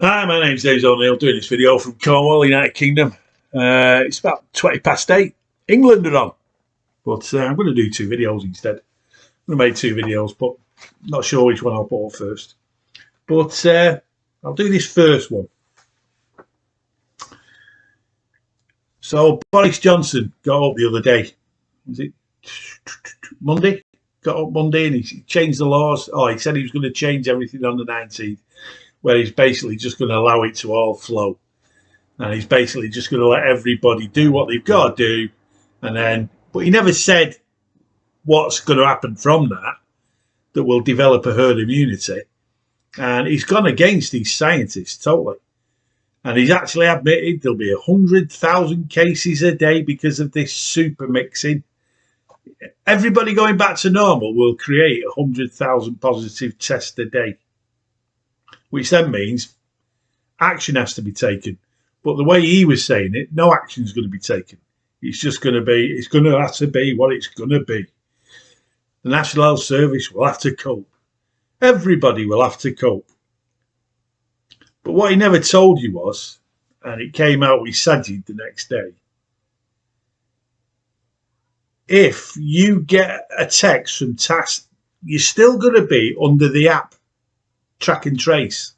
Hi, my name's Dave O'Neill, doing this video from Cornwall, United Kingdom. It's about 20 past 8. England are on. But I'm going to do two videos instead. I'm going to make two videos, but not sure which one I'll put up first. But I'll do this first one. So Boris Johnson got up the other day. Was it Monday? Got up Monday and he changed the laws. Oh, he said he was going to change everything on the 19th. Where he's basically just going to allow it to all flow. And he's basically just going to let everybody do what they've got to do. And then, but he never said what's going to happen from that will develop a herd immunity. And he's gone against these scientists totally. And he's actually admitted there'll be 100,000 cases a day because of this super mixing. Everybody going back to normal will create 100,000 positive tests a day. Which then means action has to be taken. But the way he was saying it, no action is going to be taken. It's just going to be, it's going to have to be what it's going to be. The National Health Service will have to cope. Everybody will have to cope. But what he never told you was, and it came out with Sajid the next day, if you get a text from TASS, you're still going to be under the app. Track and trace.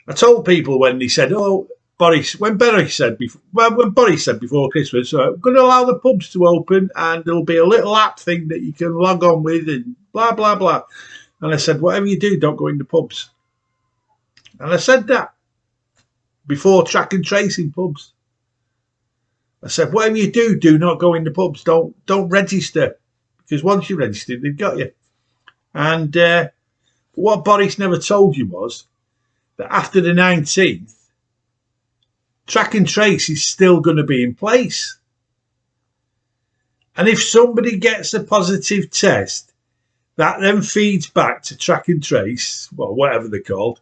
I told people when they said, "Oh, Boris," when Boris said before Christmas, "We're going to allow the pubs to open, and there'll be a little app thing that you can log on with, and blah blah blah." And I said, "Whatever you do, don't go in the pubs." And I said that before track and tracing pubs. I said, "Whatever you do, do not go in the pubs. Don't register, because once you register, they've got you." And what Boris never told you was that after the 19th, track and trace is still going to be in place. And if somebody gets a positive test, that then feeds back to track and trace, well, whatever they're called.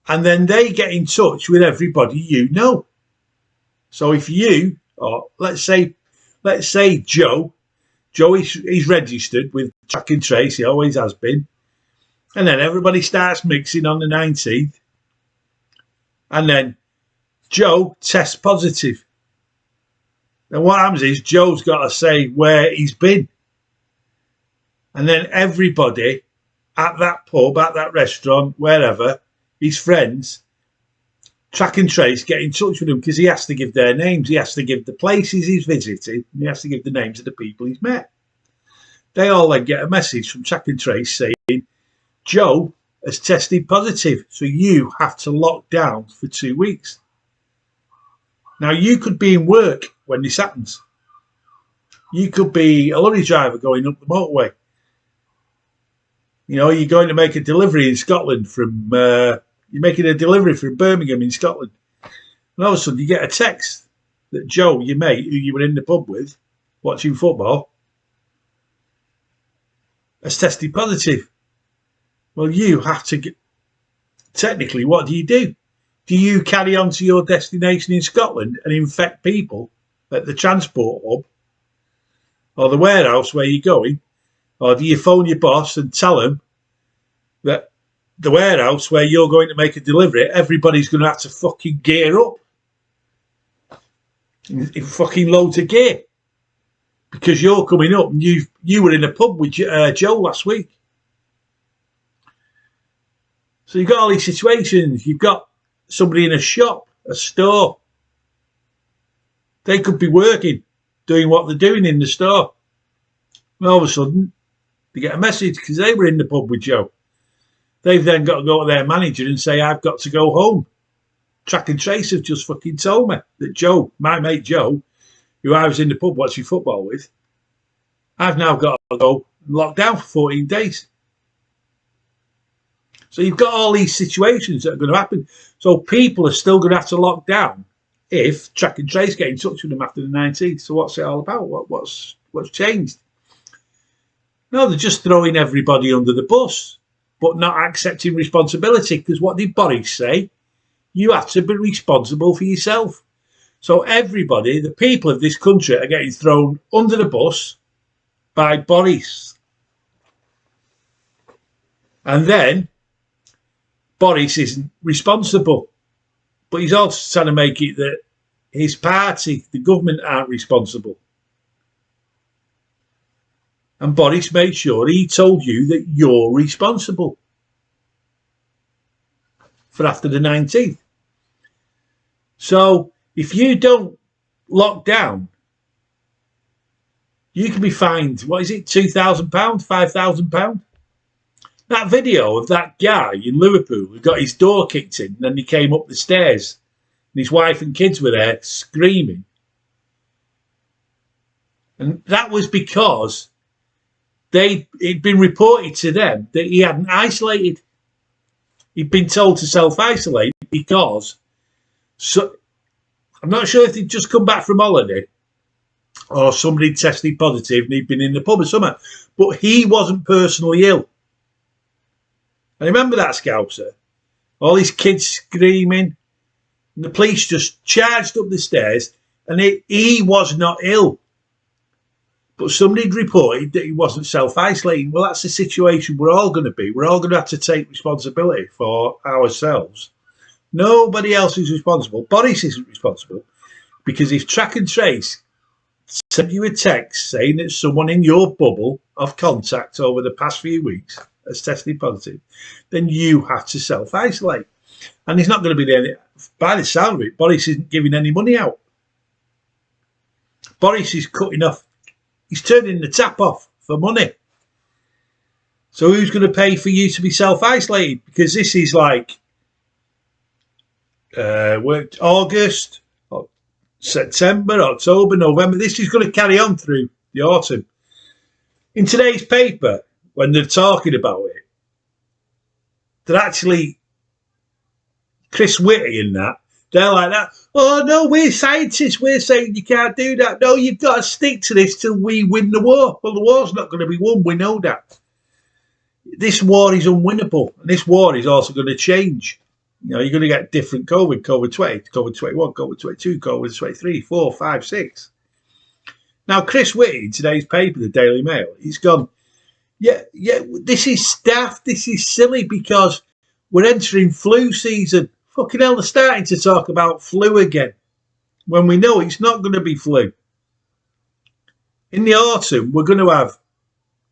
And then they get in touch with everybody you know. So if you, or let's say Joe is registered with track and trace, he always has been. And then everybody starts mixing on the 19th. And then Joe tests positive. And what happens is Joe's got to say where he's been. And then everybody at that pub, at that restaurant, wherever, his friends, track and trace, get in touch with him because he has to give their names. He has to give the places he's visited. And he has to give the names of the people he's met. They all then get a message from track and trace saying, "Joe has tested positive, so you have to lock down for 2 weeks." Now, you could be in work when this happens. You could be a lorry driver going up the motorway. You know, you're going to make a delivery in Scotland from, you're making a delivery from Birmingham in Scotland. And all of a sudden you get a text that Joe, your mate, who you were in the pub with, watching football, has tested positive. Well, you have to get, technically, what do? Do you carry on to your destination in Scotland and infect people at the transport hub or the warehouse where you're going? Or do you phone your boss and tell them that the warehouse where you're going to make a delivery, everybody's going to have to fucking gear up in fucking loads of gear because you're coming up and you were in a pub with Joe last week. So you've got all these situations. You've got somebody in a shop, a store. They could be working, doing what they're doing in the store. And all of a sudden, they get a message because they were in the pub with Joe. They've then got to go to their manager and say, "I've got to go home." Track and trace have just fucking told me that Joe, my mate Joe, who I was in the pub watching football with, I've now got to go locked down for 14 days. So you've got all these situations that are going to happen. So people are still going to have to lock down if track and trace get in touch with them after the 19th. So what's it all about? What's changed? No, they're just throwing everybody under the bus, but not accepting responsibility. Because what did Boris say? You have to be responsible for yourself. So everybody, the people of this country, are getting thrown under the bus by Boris. And then Boris isn't responsible. But he's also trying to make it that his party, the government, aren't responsible. And Boris made sure he told you that you're responsible for after the 19th. So if you don't lock down, you can be fined, what is it, £2,000, £5,000? That video of that guy in Liverpool who got his door kicked in and then he came up the stairs and his wife and kids were there screaming. And that was because it'd been reported to them that he hadn't isolated. He'd been told to self-isolate because I'm not sure if he'd just come back from holiday or somebody tested positive and he'd been in the pub or something. But he wasn't personally ill. I remember that, Scouser. All these kids screaming. And the police just charged up the stairs and he was not ill. But somebody had reported that he wasn't self-isolating. Well, that's the situation we're all going to be. We're all going to have to take responsibility for ourselves. Nobody else is responsible. Boris isn't responsible because if Track and Trace sent you a text saying that someone in your bubble of contact over the past few weeks has tested positive, then you have to self-isolate. And he's not going to be there. By the sound of it, Boris isn't giving any money out. Boris is cutting off. He's turning the tap off for money. So who's going to pay for you to be self-isolated? Because this is like August, September, October, November. This is going to carry on through the autumn. In today's paper, when they're talking about it, they're actually, Chris Whitty and that, they're like that. Oh, no, we're scientists. We're saying you can't do that. No, you've got to stick to this till we win the war. Well, the war's not going to be won. We know that. This war is unwinnable. And this war is also going to change. You know, you're going to get different COVID, COVID 20, COVID 21, COVID 22, COVID 23, 4, 5, 6. Now, Chris Whitty, in today's paper, the Daily Mail, he's gone, yeah, this is daft. This is silly because we're entering flu season. Fucking hell, they're starting to talk about flu again when we know it's not going to be flu. In the autumn, we're going to have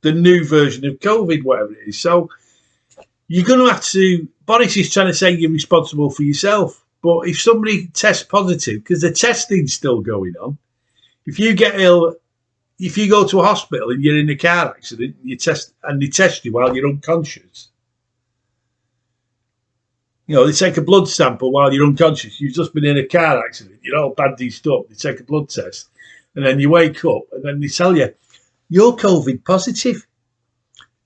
the new version of COVID, whatever it is. So you're going to have to, Boris is trying to say you're responsible for yourself. But if somebody tests positive, because the testing's still going on, if you get ill, if you go to a hospital and you're in a car accident, they test you while you're unconscious. You know, they take a blood sample while you're unconscious. You've just been in a car accident. You're all bandaged up. They take a blood test. And then you wake up and then they tell you, you're COVID positive.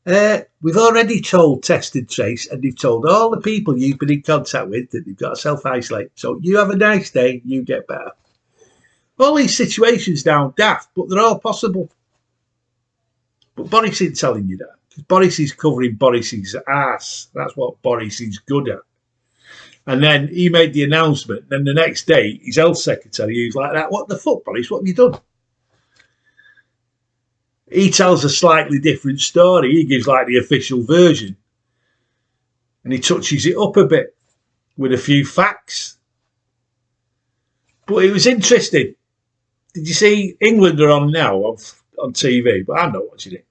We've already told Test and Trace and they've told all the people you've been in contact with that you've got to self-isolate. So you have a nice day, you get better. All these situations now daft, but they're all possible. But Boris isn't telling you that. Because Boris is covering Boris's ass. That's what Boris is good at. And then he made the announcement. Then the next day, his health secretary, he was like that. What the fuck, Boris? What have you done? He tells a slightly different story. He gives like the official version. And he touches it up a bit with a few facts. But it was interesting. Did you see England are on now on TV? But I'm not watching it.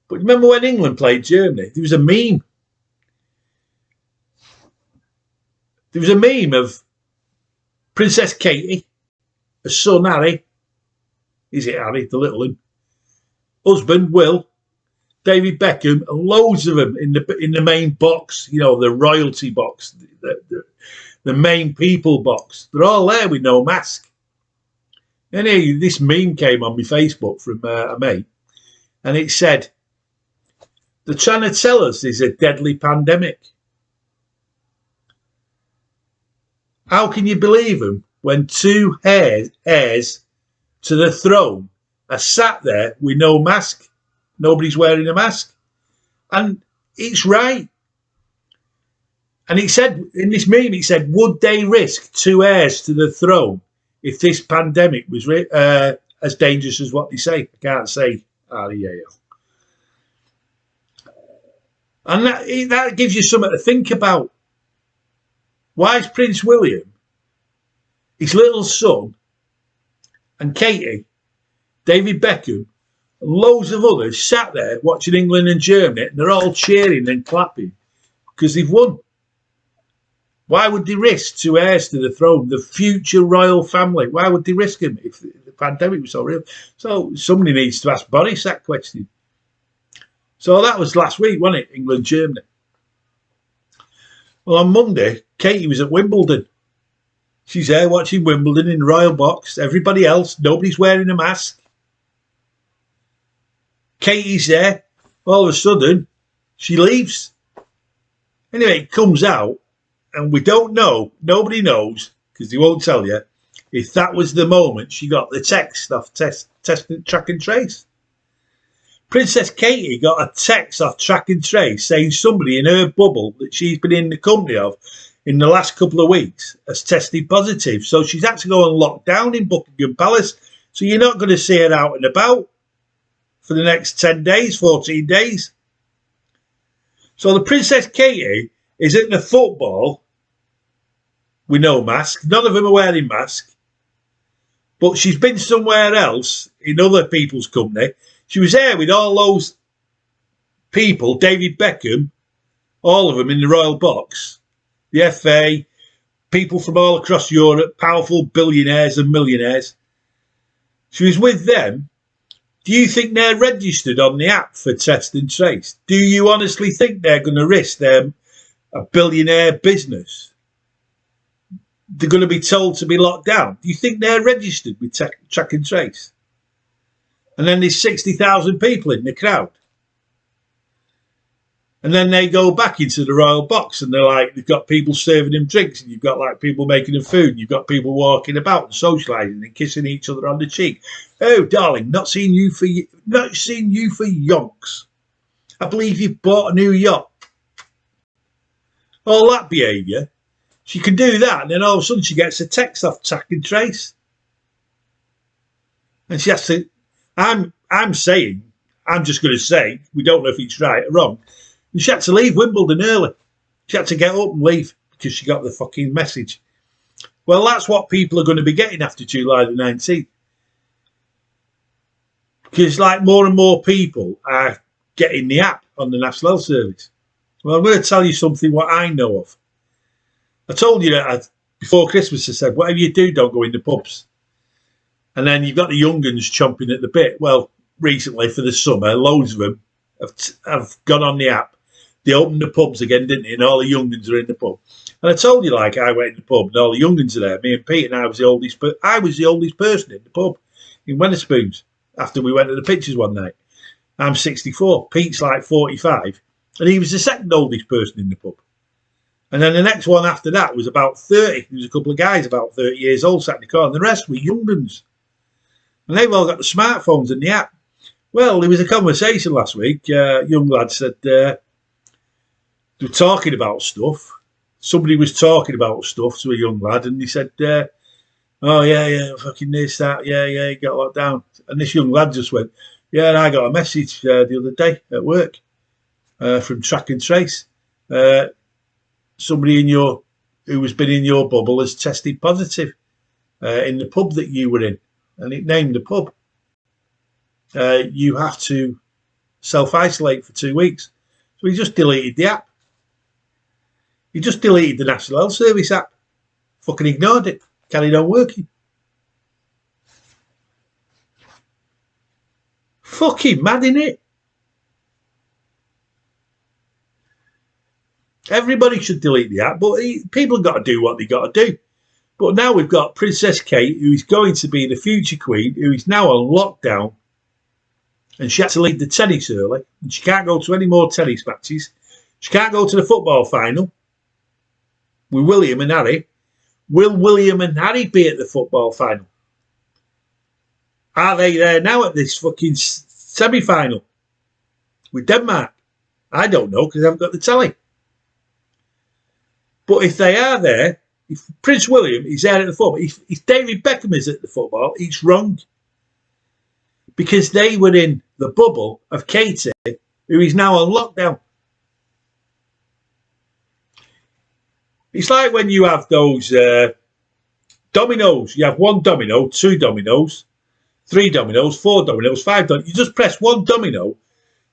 But remember when England played Germany? There was a meme. There was a meme of Princess Katy, her son Harry, is it Harry, the little one, husband Will, David Beckham, and loads of them in the main box, you know, the royalty box, the main people box. They're all there with no mask. And this meme came on my Facebook from a mate, and it said, they're trying to tell us there's a deadly pandemic. How can you believe them when two heirs to the throne are sat there with no mask? Nobody's wearing a mask. And it's right. And it said, in this meme, it said, would they risk two heirs to the throne if this pandemic was as dangerous as what they say? I can't say R-E-A-L. And that gives you something to think about. Why is Prince William, his little son, and Katy, David Beckham, and loads of others sat there watching England and Germany, and they're all cheering and clapping because they've won? Why would they risk two heirs to the throne, the future royal family? Why would they risk them if the pandemic was so real? So somebody needs to ask Boris that question. So that was last week, wasn't it? England, Germany. Well, on Monday, Katy was at Wimbledon. She's there watching Wimbledon in the royal box. Everybody else, nobody's wearing a mask. Katy's there. All of a sudden, she leaves. Anyway, it comes out, and we don't know, nobody knows, because they won't tell you, if that was the moment she got the text off Track and Trace. Princess Katy got a text off Track and Trace saying somebody in her bubble that she's been in the company of in the last couple of weeks has tested positive. So she's had to go and lock down in Buckingham Palace. So you're not going to see her out and about for the next 10 days, 14 days. So the Princess Katy is at the football with no mask. None of them are wearing masks. But she's been somewhere else in other people's company. She was there with all those people, David Beckham, all of them in the royal box, the FA, people from all across Europe, powerful billionaires and millionaires. She was with them. Do you think they're registered on the app for Test and Trace? Do you honestly think they're going to risk a billionaire business? They're going to be told to be locked down. Do you think they're registered with Track and Trace? And then there's 60,000 people in the crowd. And then they go back into the royal box and they're like, they've got people serving them drinks and you've got like people making them food and you've got people walking about and socialising and kissing each other on the cheek. Oh, darling, not seen you for yonks. I believe you've bought a new yacht. All that behaviour. She can do that and then all of a sudden she gets a text off Track and Trace. And she has to... I'm just going to say, we don't know if it's right or wrong, and she had to leave Wimbledon early. She had to get up and leave because she got the fucking message. Well, that's what people are going to be getting after July the 19th. Because like more and more people are getting the app on the National Health Service. Well, I'm going to tell you something what I know of. I told you that before Christmas I said, whatever you do, don't go in the pubs. And then you've got the young uns chomping at the bit. Well, recently for the summer, loads of them have gone on the app. They opened the pubs again, didn't they? And all the young uns are in the pub. And I told you, like, I went in the pub and all the young uns are there. Me and Pete and I was the oldest person in the pub in Wetherspoons after we went to the pictures one night. I'm 64. Pete's like 45. And he was the second oldest person in the pub. And then the next one after that was about 30. There was a couple of guys about 30 years old sat in the car. And the rest were young uns. And they've all got the smartphones and the app. Well, there was a conversation last week. Young lad said they were talking about stuff. Somebody was talking about stuff to a young lad, and he said, "Oh yeah, fucking this, that, yeah, he got locked down." And this young lad just went, "Yeah, and I got a message the other day at work from Track and Trace. Somebody who has been in your bubble has tested positive in the pub that you were in." And it named the pub. You have to self-isolate for 2 weeks. So he just deleted the app. He just deleted the National Health Service app. Fucking ignored it. Carried on working. Fucking mad, innit? Everybody should delete the app, but people have got to do what they got to do. But now we've got Princess Kate, who is going to be the future queen, who is now on lockdown. And she had to leave the tennis early. And she can't go to any more tennis matches. She can't go to the football final with William and Harry. Will William and Harry be at the football final? Are they there now at this fucking semi-final with Denmark? I don't know because I haven't got the telly. But if they are there, if Prince William is there at the football, if David Beckham is at the football, it's wrong. Because they were in the bubble of Katy, who is now on lockdown. It's like when you have those dominoes. You have one domino, two dominoes, three dominoes, four dominoes, five dominoes. You just press one domino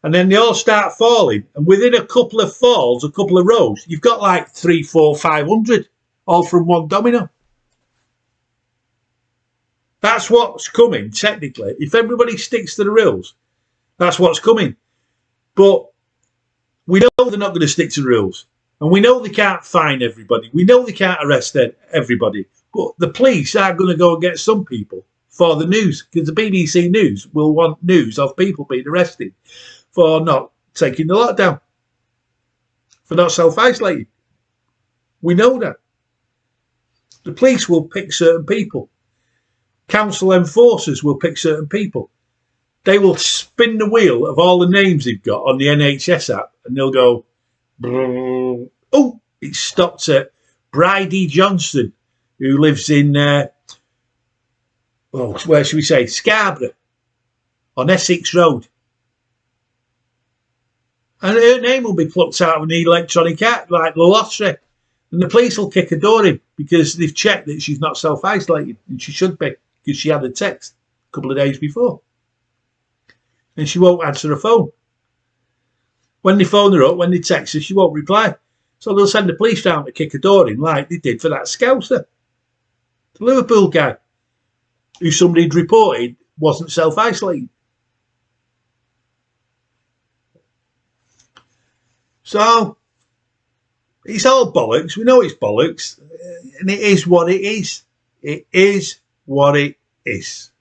and then they all start falling. And within a couple of falls, a couple of rows, you've got like 3, 4, 500 all from one domino. That's what's coming, technically. If everybody sticks to the rules, that's what's coming. But we know they're not going to stick to the rules. And we know they can't fine everybody. We know they can't arrest everybody. But the police are going to go and get some people for the news, because the BBC News will want news of people being arrested for not taking the lockdown, for not self-isolating. We know that. The police will pick certain people. Council enforcers will pick certain people. They will spin the wheel of all the names they've got on the NHS app and they'll go, oh, it stopped at Bridie Johnson, who lives in, where should we say, Scarborough, on Essex Road. And her name will be plucked out of an electronic act, like the lottery. And the police will kick her door in because they've checked that she's not self-isolating, and she should be, because she had a text a couple of days before. And she won't answer her phone. When they phone her up, when they text her, she won't reply. So they'll send the police down to kick her door in, like they did for that Scouser, the Liverpool guy, who somebody had reported wasn't self-isolating. So it's all bollocks. We know it's bollocks, and it is what it is. It is what it is.